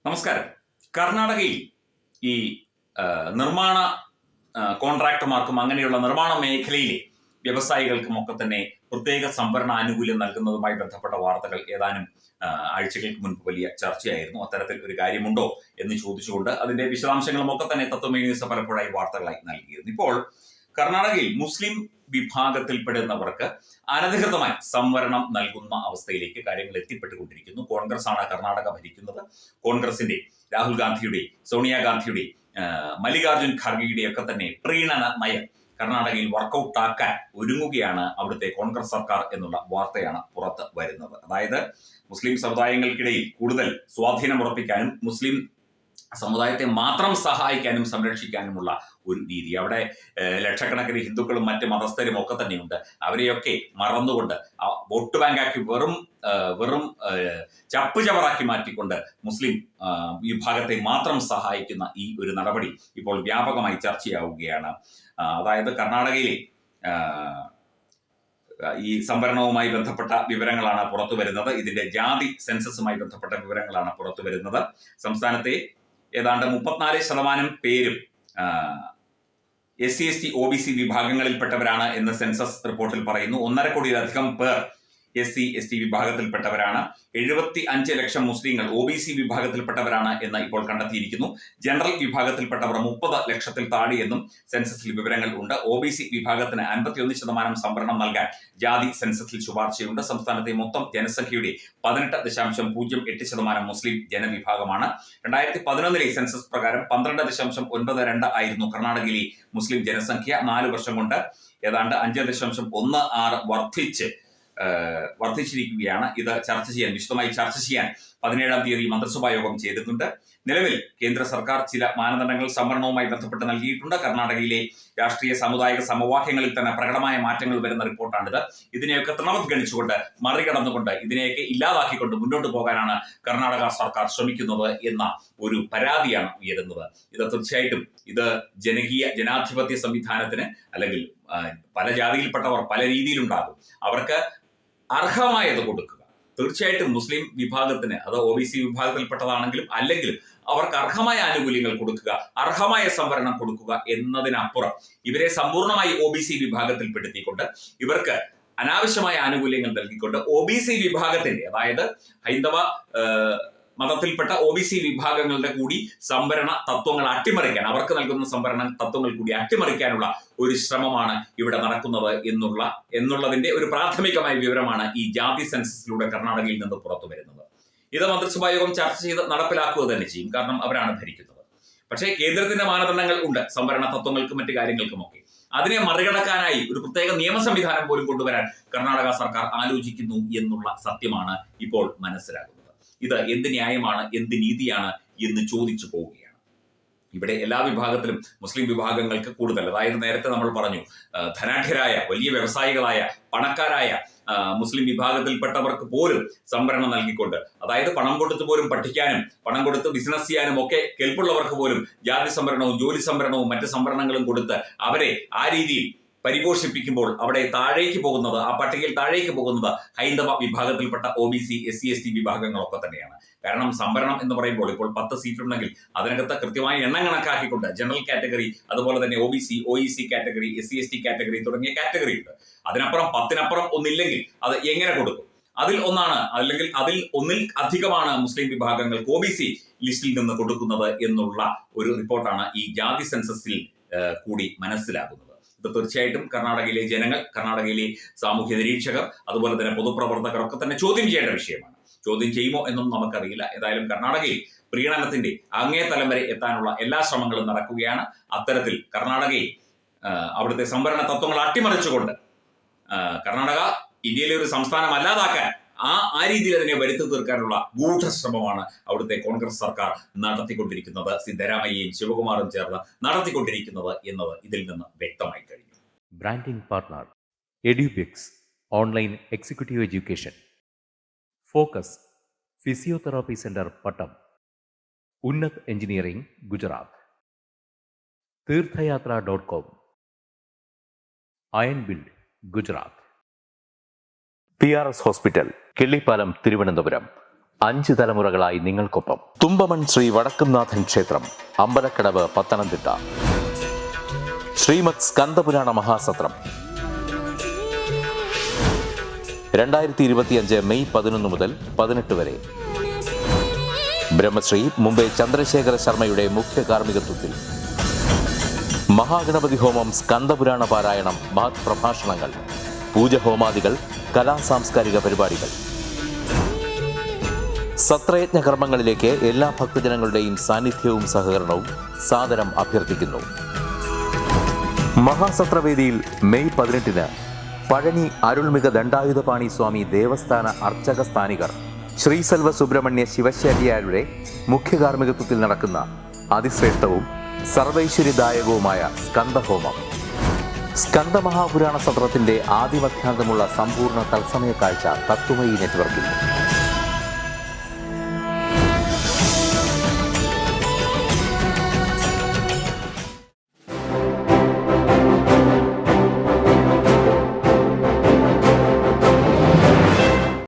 നമസ്കാരം. കർണാടകയിൽ ഈ നിർമ്മാണ കോൺട്രാക്ടർമാർക്കും അങ്ങനെയുള്ള നിർമ്മാണ മേഖലയിലെ വ്യവസായികൾക്കും ഒക്കെ തന്നെ പ്രത്യേക സംവരണ ആനുകൂല്യം നൽകുന്നതുമായി ബന്ധപ്പെട്ട വാർത്തകൾ ഏതാനും ആഴ്ചകൾക്ക് മുൻപ് വലിയ ചർച്ചയായിരുന്നു. അത്തരത്തിൽ ഒരു കാര്യമുണ്ടോ എന്ന് ചോദിച്ചുകൊണ്ട് അതിന്റെ വിശദാംശങ്ങളും ഒക്കെ തന്നെ തത്വമേ ന്യൂസ് പലപ്പോഴായി വാർത്തകളായി നൽകിയിരുന്നു. ഇപ്പോൾ കർണാടകയിൽ മുസ്ലിം വിഭാഗത്തിൽപ്പെടുന്നവർക്ക് അനധികൃതമായി സംവരണം നൽകുന്ന അവസ്ഥയിലേക്ക് കാര്യങ്ങൾ എത്തിപ്പെട്ടുകൊണ്ടിരിക്കുന്നു. കോൺഗ്രസ് ആണ് കർണാടക ഭരിക്കുന്നത്. കോൺഗ്രസിന്റെ രാഹുൽ ഗാന്ധിയുടെ, സോണിയാഗാന്ധിയുടെ, മല്ലികാർജുൻ ഖാർഗെയുടെ ഒക്കെ തന്നെ പ്രീണന നയം കർണാടകയിൽ വർക്കൗട്ട് ആക്കാൻ ഒരുങ്ങുകയാണ് അവിടുത്തെ കോൺഗ്രസ് സർക്കാർ എന്നുള്ള വാർത്തയാണ് പുറത്ത് വരുന്നത്. അതായത് മുസ്ലിം സമുദായങ്ങൾക്കിടയിൽ കൂടുതൽ സ്വാധീനം ഉറപ്പിക്കാനും മുസ്ലിം സമുദായത്തെ മാത്രം സഹായിക്കാനും സംരക്ഷിക്കാനുമുള്ള ഒരു രീതി. അവിടെ ലക്ഷക്കണക്കിന് ഹിന്ദുക്കളും മറ്റ് മതസ്ഥരും ഒക്കെ തന്നെയുണ്ട്. അവരെയൊക്കെ മറന്നുകൊണ്ട് വോട്ട് ബാങ്കാക്കി വെറും ചപ്പ് ചവറാക്കി മാറ്റിക്കൊണ്ട് മുസ്ലിം വിഭാഗത്തെ മാത്രം സഹായിക്കുന്ന ഈ ഒരു നടപടി ഇപ്പോൾ വ്യാപകമായി ചർച്ചയാവുകയാണ്. അതായത് കർണാടകയിലെ ഈ സംവരണവുമായി ബന്ധപ്പെട്ട വിവരങ്ങളാണ് പുറത്തു വരുന്നത്. ഇതിന്റെ ജാതി സെൻസസുമായി ബന്ധപ്പെട്ട വിവരങ്ങളാണ് പുറത്തു വരുന്നത്. സംസ്ഥാനത്തെ ഏതാണ്ട് 34% പേരും SC, ST, OBC വിഭാഗങ്ങളിൽപ്പെട്ടവരാണ് എന്ന് സെൻസസ് റിപ്പോർട്ടിൽ പറയുന്നു. 1.5 കോടിയിലധികം പേർ SC, ST വിഭാഗത്തിൽപ്പെട്ടവരാണ്. 75 ലക്ഷം മുസ്ലിങ്ങൾ OBC വിഭാഗത്തിൽപ്പെട്ടവരാണ് എന്ന് ഇപ്പോൾ കണ്ടെത്തിയിരിക്കുന്നു. ജനറൽ വിഭാഗത്തിൽപ്പെട്ടവർ 30 ലക്ഷത്തിൽ താഴെയെന്നും സെൻസസിൽ വിവരങ്ങൾ ഉണ്ട്. OBC വിഭാഗത്തിന് 51% സംവരണം നൽകാൻ ജാതി സെൻസസിൽ ശുപാർശയുണ്ട്. സംസ്ഥാനത്തെ മൊത്തം ജനസംഖ്യയുടെ 18.08% മുസ്ലിം ജനവിഭാഗമാണ്. 2011 സെൻസസ് പ്രകാരം 12.92 ആയിരുന്നു കർണാടകയിലെ മുസ്ലിം ജനസംഖ്യ. 4 വർഷം കൊണ്ട് ഏതാണ്ട് 5.16 വർദ്ധിച്ചിരിക്കുകയാണ്. ഇത് വിശദമായി ചർച്ച ചെയ്യാൻ 17-ാം തീയതി മന്ത്രിസഭാ യോഗം ചേരുന്നുണ്ട്. നിലവിൽ കേന്ദ്ര സർക്കാർ ചില മാനദണ്ഡങ്ങൾ സംവരണവുമായി ബന്ധപ്പെട്ട് നൽകിയിട്ടുണ്ട്. കർണാടകയിലെ രാഷ്ട്രീയ സാമുദായിക സമവാക്യങ്ങളിൽ തന്നെ പ്രകടമായ മാറ്റങ്ങൾ വരുന്ന റിപ്പോർട്ടാണിത്. ഇതിനെയൊക്കെ തൃണവത്ഗണിച്ചുകൊണ്ട്, മറികടന്നുകൊണ്ട്, ഇതിനെയൊക്കെ ഇല്ലാതാക്കിക്കൊണ്ട് മുന്നോട്ട് പോകാനാണ് കർണാടക സർക്കാർ ശ്രമിക്കുന്നത് എന്ന ഒരു പരാതിയാണ് ഉയരുന്നത്. ഇത് തീർച്ചയായിട്ടും ജനാധിപത്യ സംവിധാനത്തിന്, അല്ലെങ്കിൽ പല ജാതിയിൽപ്പെട്ടവർ പല രീതിയിലുണ്ടാകും, അവർക്ക് അർഹമായത് കൊടുക്കുക. തീർച്ചയായിട്ടും മുസ്ലിം വിഭാഗത്തിന്, അത് OBC വിഭാഗത്തിൽപ്പെട്ടതാണെങ്കിലും അല്ലെങ്കിലും അവർക്ക് അർഹമായ ആനുകൂല്യങ്ങൾ കൊടുക്കുക, അർഹമായ സംവരണം കൊടുക്കുക എന്നതിനപ്പുറം ഇവരെ സമ്പൂർണ്ണമായി OBC വിഭാഗത്തിൽപ്പെടുത്തിക്കൊണ്ട് ഇവർക്ക് അനാവശ്യമായ ആനുകൂല്യങ്ങൾ നൽകിക്കൊണ്ട് OBC വിഭാഗത്തിന്റെ, അതായത് ഹൈന്ദവ മതത്തിൽപ്പെട്ട OBC വിഭാഗങ്ങളുടെ കൂടി സംവരണ തത്വങ്ങൾ അട്ടിമറിക്കാൻ, അവർക്ക് നൽകുന്ന സംവരണ തത്വങ്ങൾ കൂടി അട്ടിമറിക്കാനുള്ള ഒരു ശ്രമമാണ് ഇവിടെ നടക്കുന്നത് എന്നുള്ളതിന്റെ ഒരു പ്രാഥമികമായ വിവരമാണ് ഈ ജാതി സെൻസസിലൂടെ കർണാടകയിൽ നിന്ന് പുറത്തു വരുന്നത്. ഇത് മന്ത്രിസഭാ യോഗം ചർച്ച ചെയ്ത് നടപ്പിലാക്കുക തന്നെ ചെയ്യും. കാരണം അവരാണ് ഭരിക്കുന്നത്. പക്ഷേ കേന്ദ്രത്തിന്റെ മാനദണ്ഡങ്ങൾ ഉണ്ട് സംവരണ തത്വങ്ങൾക്കും മറ്റു കാര്യങ്ങൾക്കുമൊക്കെ. അതിനെ മറികടക്കാനായി ഒരു പ്രത്യേക നിയമ സംവിധാനം പോലും കൊണ്ടുവരാൻ കർണാടക സർക്കാർ ആലോചിക്കുന്നു എന്നുള്ള സത്യമാണ് ഇപ്പോൾ മനസ്സിലാകുന്നത്. ഇത് എന്ത് ന്യായമാണ്, എന്ത് നീതിയാണ് എന്ന് ചോദിച്ചു പോവുകയാണ്. ഇവിടെ എല്ലാ വിഭാഗത്തിലും മുസ്ലിം വിഭാഗങ്ങൾക്ക് കൂടുതൽ, അതായത് നേരത്തെ നമ്മൾ പറഞ്ഞു, ധനാഢ്യരായ, വലിയ വ്യവസായികളായ, പണക്കാരായ മുസ്ലിം വിഭാഗത്തിൽപ്പെട്ടവർക്ക് പോലും സംവരണം നൽകിക്കൊണ്ട്, അതായത് പണം കൊടുത്ത് പോലും പഠിക്കാനും പണം കൊടുത്ത് ബിസിനസ് ചെയ്യാനും ഒക്കെ കെൽപ്പുള്ളവർക്ക് പോലും ജാതി സംവരണവും ജോലി സംവരണവും മറ്റ് സംവരണങ്ങളും കൊടുത്ത് അവരെ ആ രീതിയിൽ പരിപോഷിപ്പിക്കുമ്പോൾ അവിടെ താഴേക്ക് പോകുന്നത്, ആ പട്ടികയിൽ താഴേക്ക് പോകുന്നത് ഹൈന്ദവ വിഭാഗത്തിൽപ്പെട്ട OBC, SC, ST വിഭാഗങ്ങളൊക്കെ തന്നെയാണ്. കാരണം സംവരണം എന്ന് പറയുമ്പോൾ ഇപ്പോൾ 10 സീറ്റ് ഉണ്ടെങ്കിൽ അതിനകത്ത് കൃത്യമായി എണ്ണം കണക്കാക്കിക്കൊണ്ട് ജനറൽ കാറ്റഗറി, അതുപോലെ തന്നെ OBC, OEC category, SC, ST category തുടങ്ങിയ കാറ്റഗറി ഉണ്ട്. അതിനപ്പുറം 10-നപ്പുറം ഒന്നില്ലെങ്കിൽ അത് എങ്ങനെ കൊടുക്കും? അതിൽ ഒന്നാണ്, അല്ലെങ്കിൽ അതിൽ ഒന്നിൽ അധികമാണ് മുസ്ലിം വിഭാഗങ്ങൾക്ക് OBC ലിസ്റ്റിൽ നിന്ന് കൊടുക്കുന്നത് എന്നുള്ള ഒരു റിപ്പോർട്ടാണ് ഈ ജാതി സെൻസസിൽ കൂടി മനസ്സിലാകുന്നത്. ഇത് തീർച്ചയായിട്ടും കർണാടകയിലെ ജനങ്ങൾ, കർണാടകയിലെ സാമൂഹ്യ നിരീക്ഷകർ, അതുപോലെ തന്നെ പൊതുപ്രവർത്തകരൊക്കെ തന്നെ ചോദ്യം ചെയ്യേണ്ട വിഷയമാണ്. ചോദ്യം ചെയ്യുമോ എന്നും നമുക്കറിയില്ല. ഏതായാലും കർണാടകയിൽ പ്രീണനത്തിന്റെ അങ്ങേ തലം വരെ എത്താനുള്ള എല്ലാ ശ്രമങ്ങളും നടക്കുകയാണ്. അത്തരത്തിൽ കർണാടകയിൽ അവിടുത്തെ സംവരണ തത്വങ്ങൾ അട്ടിമറിച്ചുകൊണ്ട് കർണാടക ഇന്ത്യയിലെ ഒരു സംസ്ഥാനം അല്ലാതാക്കാൻ, ആ രീതിയിൽ അതിനെ വരുത്തി തീർക്കാനുള്ള ഗൂഢശ്രമമാണ് അവിടുത്തെ കോൺഗ്രസ് സർക്കാർ നടത്തിക്കൊണ്ടിരിക്കുന്നത്, സിദ്ധരാമയ്യയും ശിവകുമാറും ചേർന്ന് നടത്തിക്കൊണ്ടിരിക്കുന്നത് എന്നത് ഇതിൽ നിന്ന് വ്യക്തമായി കഴിഞ്ഞു. Branding partner Edubix online executive education, focus physiotherapy centre Pattom, Unnat engineering Gujarat, തീർത്ഥയാത്ര.com, iron build Gujarat, PRS hospital Killipalam Thiruvananthapuram, 5 തലമുറകളായി നിങ്ങൾക്കൊപ്പം. തുമ്പമൺ ശ്രീ വടക്കുംനാഥൻ ക്ഷേത്രം, അമ്പലക്കടവ്, പത്തനംതിട്ട. ശ്രീമദ് സ്കന്ദപുരാണ മഹാസത്രം 2025 മെയ് 11 മുതൽ 18 വരെ. ബ്രഹ്മശ്രീ മുംബൈ ചന്ദ്രശേഖര ശർമ്മയുടെ മുഖ്യ കാർമ്മികത്വത്തിൽ മഹാഗണപതി ഹോമം, സ്കന്ദപുരാണ പാരായണം, മഹത് പ്രഭാഷണങ്ങൾ, പൂജഹോമാദികൾ, കലാസാംസ്കാരിക പരിപാടികൾ. സത്രയജ്ഞ കർമ്മങ്ങളിലേക്ക് എല്ലാ ഭക്തജനങ്ങളുടെയും സാന്നിധ്യവും സഹകരണവും സാദരം അഭ്യർത്ഥിക്കുന്നു. മഹാസത്രവേദിയിൽ മെയ് 18 പഴനി അരുൾമിക ദണ്ഡായുധപാണി സ്വാമി ദേവസ്ഥാന അർച്ചക സ്ഥാനികർ ശ്രീസെൽവ സുബ്രഹ്മണ്യ ശിവശാരിയാരുടെ മുഖ്യ കാർമ്മികത്വത്തിൽ നടക്കുന്ന അതിശ്രേഷ്ഠവും സർവൈശ്വര്യദായകവുമായ സ്കന്ദഹോമം. സ്കന്ദമഹാപുരാണ സത്രത്തിന്റെ ആദിമധ്യാന്തമുള്ള സമ്പൂർണ്ണ തത്സമയ കാഴ്ച തത്വമയി നെറ്റ്വർക്കിൽ.